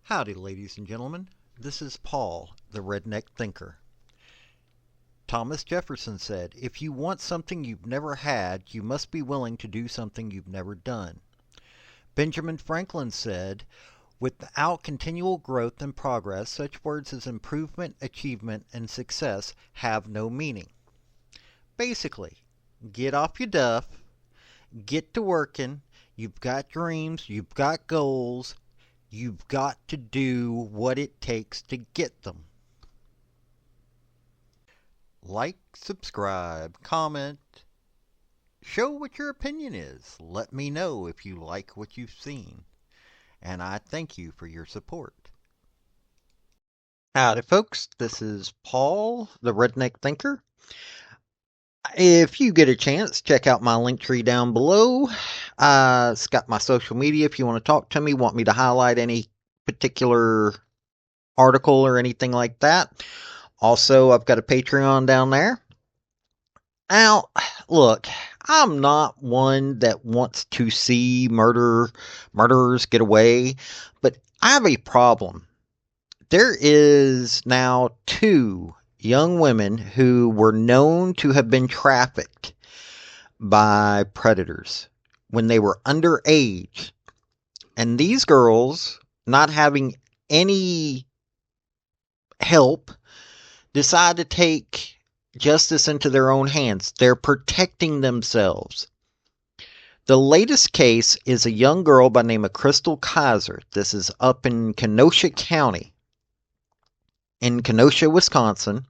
Howdy, ladies and gentlemen. This is Paul, the Redneck Thinker. Thomas Jefferson said, "If you want something you've never had, you must be willing to do something you've never done." Benjamin Franklin said, "Without continual growth and progress, such words as improvement, achievement, and success have no meaning." Basically, get off your duff, get to working, you've got dreams, you've got goals, you've got to do what it takes to get them. Like, subscribe, comment, show what your opinion is. Let me know if you like what you've seen. And I thank you for your support. Howdy, folks. This is Paul, the Redneck Thinker. If you get a chance, check out my link tree down below. It's got my social media if you want to talk to me, want me to highlight any particular article or anything like that. Also, I've got a Patreon down there. Now, look, I'm not one that wants to see murderers get away, but I have a problem. There is now 2 young women who were known to have been trafficked by predators when they were underage. And these girls, not having any help, decide to take justice into their own hands. They're protecting themselves. The latest case is a young girl by the name of Chrystul Kizer. This is up in Kenosha County, in Kenosha, Wisconsin.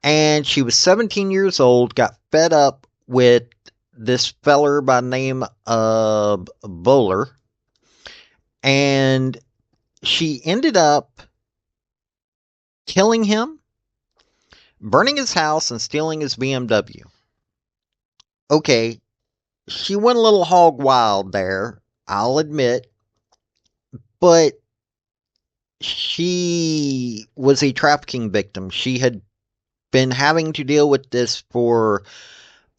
And she was 17 years old, got fed up with this feller by the name of Bowler. And she ended up killing him, burning his house, and stealing his BMW. Okay, she went a little hog wild there, I'll admit, but she was a trafficking victim. She had been having to deal with this for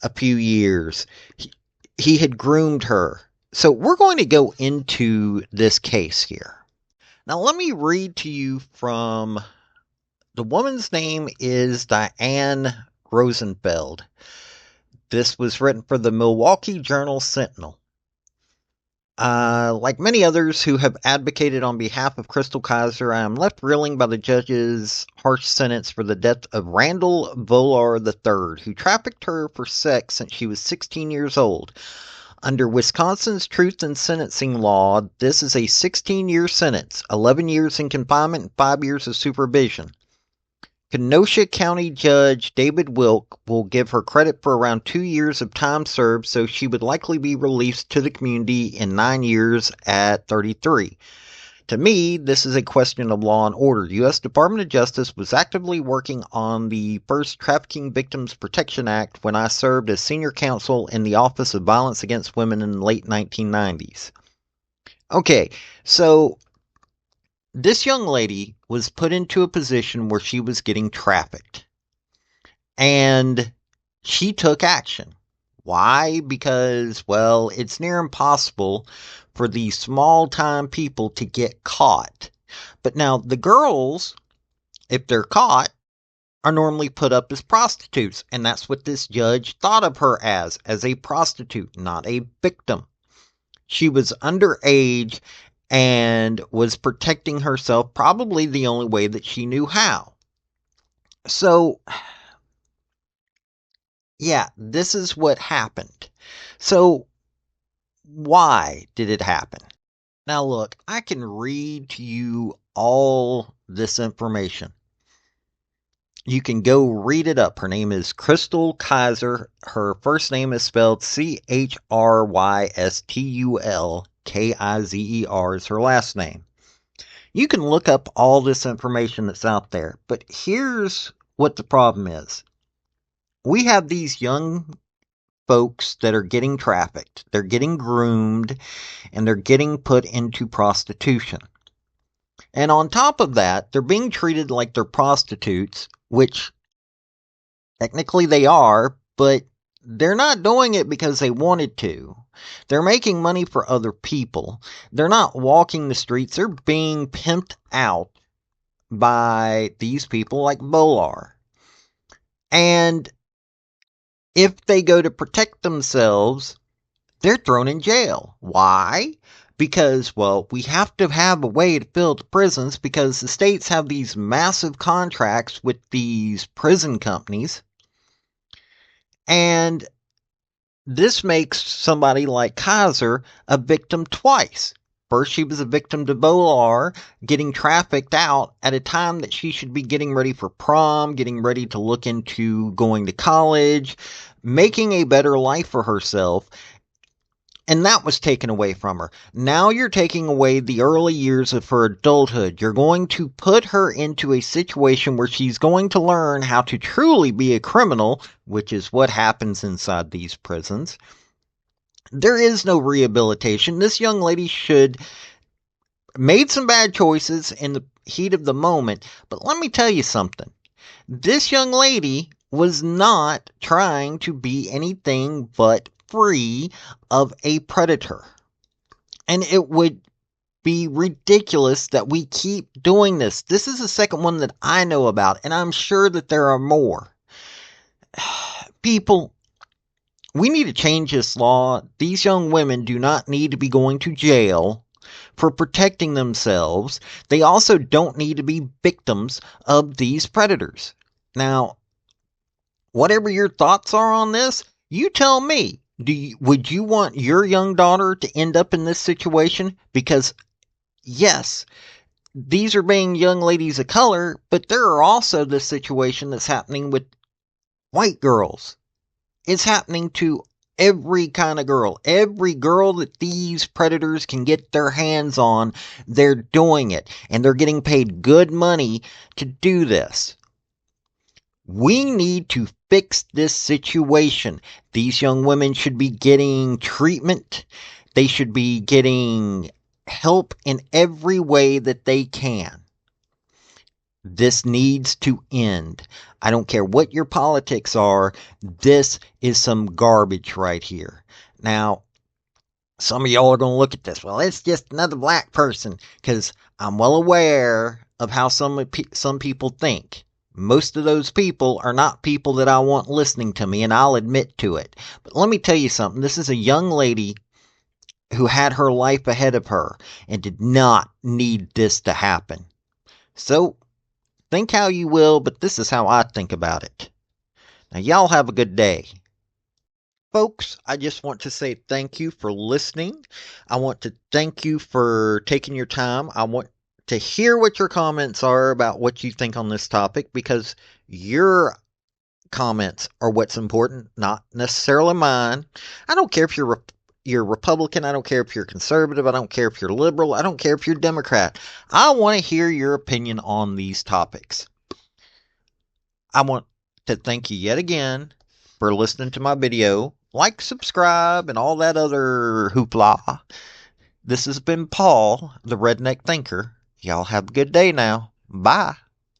a few years. He had groomed her. So we're going to go into this case here. Now let me read to you from, the woman's name is Diane Rosenfeld. This was written for the Milwaukee Journal-Sentinel. Like many others who have advocated on behalf of Chrystul Kizer, I am left reeling by the judge's harsh sentence for the death of Randall Volar III, who trafficked her for sex since she was 16 years old. Under Wisconsin's truth in sentencing law, this is a 16-year sentence, 11 years in confinement, and 5 years of supervision. Kenosha County Judge David Wilk will give her credit for around 2 years of time served, so she would likely be released to the community in 9 years at 33. To me, this is a question of law and order. The U.S. Department of Justice was actively working on the first Trafficking Victims Protection Act when I served as senior counsel in the Office of Violence Against Women in the late 1990s. Okay, so this young lady was put into a position where she was getting trafficked. And she took action. Why? Because, well, it's near impossible for these small-time people to get caught. But now, the girls, if they're caught, are normally put up as prostitutes. And that's what this judge thought of her as a prostitute, not a victim. She was underage and was protecting herself probably the only way that she knew how. So, yeah, this is what happened. So, why did it happen? Now look, I can read to you all this information. You can go read it up. Her name is Chrystul Kizer. Her first name is spelled Chrystul Kizer is her last name. You can look up all this information that's out there, but here's what the problem is. We have these young folks that are getting trafficked. They're getting groomed, and they're getting put into prostitution. And on top of that, they're being treated like they're prostitutes, which technically they are, but they're not doing it because they wanted to. They're making money for other people. They're not walking the streets. They're being pimped out by these people like Bolar. And if they go to protect themselves, they're thrown in jail. Why? Because, well, we have to have a way to fill the prisons because the states have these massive contracts with these prison companies. And this makes somebody like Kizer a victim twice. First, she was a victim to Bolar, getting trafficked out at a time that she should be getting ready for prom, getting ready to look into going to college, making a better life for herself. And that was taken away from her. Now you're taking away the early years of her adulthood. You're going to put her into a situation where she's going to learn how to truly be a criminal, which is what happens inside these prisons. There is no rehabilitation. This young lady should made some bad choices in the heat of the moment, but let me tell you something. This young lady was not trying to be anything but free of a predator. And it would be ridiculous that we keep doing this. This is the second one that I know about, and I'm sure that there are more. People, we need to change this law. These young women do not need to be going to jail for protecting themselves. They also don't need to be victims of these predators. Now, whatever your thoughts are on this, you tell me. Would you want your young daughter to end up in this situation? Because, yes, these are being young ladies of color, but there are also this situation that's happening with white girls. It's happening to every kind of girl. Every girl that these predators can get their hands on, they're doing it. And they're getting paid good money to do this. We need to fix this situation. These young women should be getting treatment. They should be getting help in every way that they can. This needs to end. I don't care what your politics are. This is some garbage right here. Now, some of y'all are going to look at this. Well, it's just another black person, because I'm well aware of how some people think. Most of those people are not people that I want listening to me, and I'll admit to it. But let me tell you something. This is a young lady who had her life ahead of her and did not need this to happen. So, think how you will, but this is how I think about it. Now, y'all have a good day. Folks, I just want to say thank you for listening. I want to thank you for taking your time. I want to hear what your comments are about what you think on this topic, because your comments are what's important, not necessarily mine. I don't care if you're Republican. I don't care if you're conservative. I don't care if you're liberal. I don't care if you're Democrat. I want to hear your opinion on these topics. I want to thank you yet again for listening to my video. Like, subscribe, and all that other hoopla. This has been Paul, the Redneck Thinker. Y'all have a good day now. Bye.